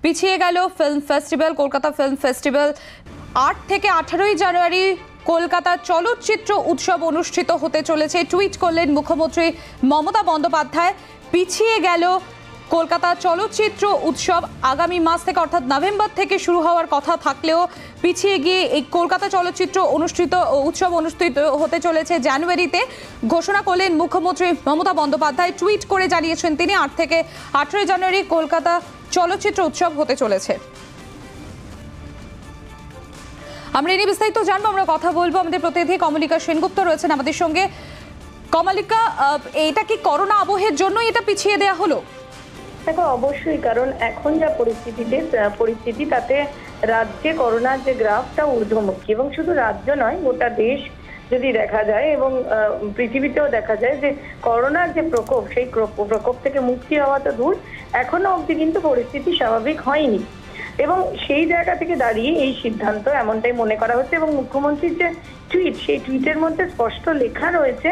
পিছিয়ে গেল film festival. Kolkata film festival 8 থেকে 18 জানুয়ারি কলকাতা চলচ্চিত্র উৎসব অনুষ্ঠিত হতে চলেছে। টুইট করলেন মুখ্যমন্ত্রী মমতা বন্দ্যোপাধ্যায়। পিছিয়ে গেল কলকাতা চলচ্চিত্র উৎসব। আগামী মাস থেকে অর্থাৎ নভেম্বর থেকে শুরু হওয়ার কথা থাকলেও পিছিয়ে গিয়ে এই কলকাতা চলচ্চিত্র উৎসব অনুষ্ঠিত হতে চলেছে জানুয়ারিতে, ঘোষণা করলেন মুখ্যমন্ত্রী মমতা বন্দ্যোপাধ্যায়। টুইট করে জানিয়েছেন তিনি 8 থেকে 18 জানুয়ারি কলকাতা চলচ্চিত্র উৎসব হতে চলেছে। আমরা এই বিস্তারিত জানবো, আমরা কথা বলবো। আমাদের প্রতিনিধি কমলিকা সেনগুপ্ত রয়েছেন আমাদের সঙ্গে। কমলিকা, এটা কি করোনা আবহের জন্য এটা পিছিয়ে দেওয়া হলো? দেখো, অবশ্যই, কারণ এখন যা পরিস্থিতি তাতে রাজ্যে করোনার যে গ্রাফটা ঊর্ধ্বমুখী, এবং শুধু রাজ্য নয়, গোটা দেশ যদি দেখা যায় এবং পৃথিবীতেও দেখা যায় যে করোনার যে প্রকোপ, সেই প্রকোপ থেকে মুক্তি হওয়া তো দূর, এখনো অবধি কিন্তু পরিস্থিতি স্বাভাবিক হয়নি। এবং সেই জায়গা থেকে দাঁড়িয়ে এই সিদ্ধান্ত এমনটাই মনে করা হচ্ছে। এবং মুখ্যমন্ত্রীর যে টুইট, সেই টুইটের মধ্যে স্পষ্ট লেখা রয়েছে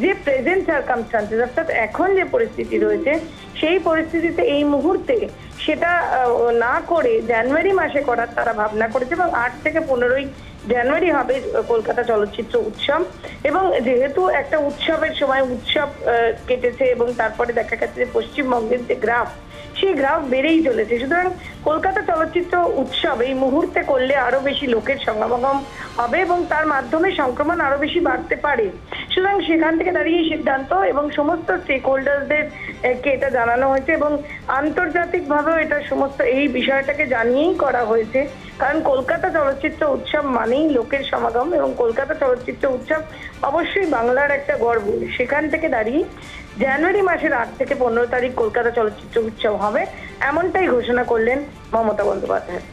যে প্রেজেন্ট সার্কামস্টান্সেস, অর্থাৎ এখন যে পরিস্থিতি রয়েছে সেই পরিস্থিতিতে এই মুহূর্তে সেটা না করে জানুয়ারি মাসে করার তারা ভাবনা করেছে। এবং 8 থেকে 15 জানুয়ারি হবে কলকাতা চলচ্চিত্র উৎসব। এবং যেহেতু একটা উৎসবের সময় উৎসব কেটেছে এবং তারপরে দেখা গেছে যে পশ্চিমবঙ্গের যে গ্রাফ, সেই গ্রাফ বেড়েই চলেছে। সুতরাং কলকাতা চলচ্চিত্র উৎসব এই মুহূর্তে করলে আরো বেশি লোকের সমাগম হবে এবং তার মাধ্যমে সংক্রমণ আরো বেশি বাড়তে পারে। সুতরাং সেখান থেকে দাঁড়িয়ে সিদ্ধান্ত, এবং সমস্ত স্টেক হোল্ডারদের কে এটা জানানো হয়েছে এবং আন্তর্জাতিকভাবেও এটা সমস্ত এই বিষয়টাকে জানিয়েই করা হয়েছে। কারণ কলকাতা চলচ্চিত্র উৎসব মানেই লোকের সমাগম, এবং কলকাতা চলচ্চিত্র উৎসব অবশ্যই বাংলার একটা গর্ব। সেখান থেকে দাঁড়িয়ে জানুয়ারি মাসের 8 থেকে 15 তারিখ কলকাতা চলচ্চিত্র উৎসব হবে, এমনটাই ঘোষণা করলেন মমতা বন্দ্যোপাধ্যায়।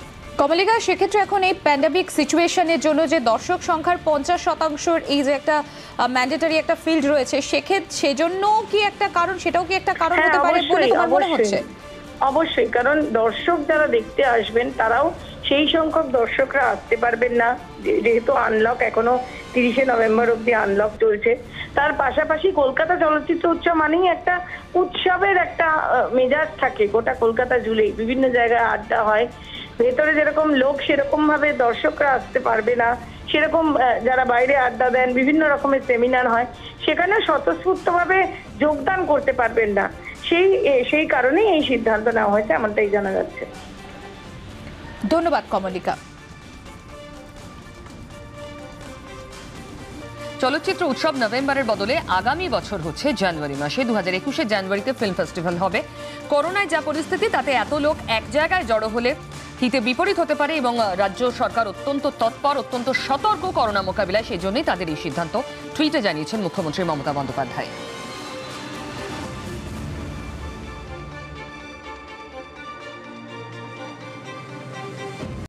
কমলিকা, সেক্ষেত্রে এখন এই প্যান্ডামিক সিচুয়েশনের জন্য যে দর্শক সংখ্যার 50% এই যে একটা ম্যান্ডেটরি একটা ফিল্ড রয়েছে, সেক্ষেত্রে সেজন্য কি একটা কারণ, সেটাও কি একটা কারণ হতে পারে বলে তোমার মনে হচ্ছে? অবশ্যই, কারণ দর্শক যারা দেখতে আসবেন তারাও সেই সংখ্যক দর্শকরা আসতে পারবেন না, যেহেতু আনলক এখনো 30শে নভেম্বর অব্দি আনলক চলছে। তার পাশাপাশি কলকাতা চলচ্চিত্র উৎসব মানেই একটা উৎসবের একটা মেজাজ থাকে গোটা কলকাতা জুড়েই। বিভিন্ন জায়গায় আড্ডা হয়, ভেতরে যেরকম লোক সেরকম ভাবে দর্শকরা আসতে পারবে না। সেরকম যারা বাইরে আড্ডা দেন, বিভিন্ন রকমের সেমিনার হয়, সেখানে স্বতঃস্ফূর্তভাবে যোগদান করতে পারবেন না। সেই কারণেই এই সিদ্ধান্ত নেওয়া হয়েছে, এমনটাই জানা যাচ্ছে। ধন্যবাদ কমলিকা। চলচ্চিত্র উৎসব নভেম্বরের বদলে আগামী বছর হচ্ছে জানুয়ারি মাসে। 2021 জানুয়ারিতে ফিল্ম ফেস্টিভ্যাল হবে। করোনায় যা পরিস্থিতি, তাতে এত লোক এক জায়গায় জড়ো হলে হিতে বিপরীত হতে পারে, এবং রাজ্য সরকার অত্যন্ত তৎপর, অত্যন্ত সতর্ক করোনা মোকাবিলায়। সেই জন্যই তাদের এই সিদ্ধান্ত, টুইটে জানিয়েছেন মুখ্যমন্ত্রী মমতা বন্দ্যোপাধ্যায়।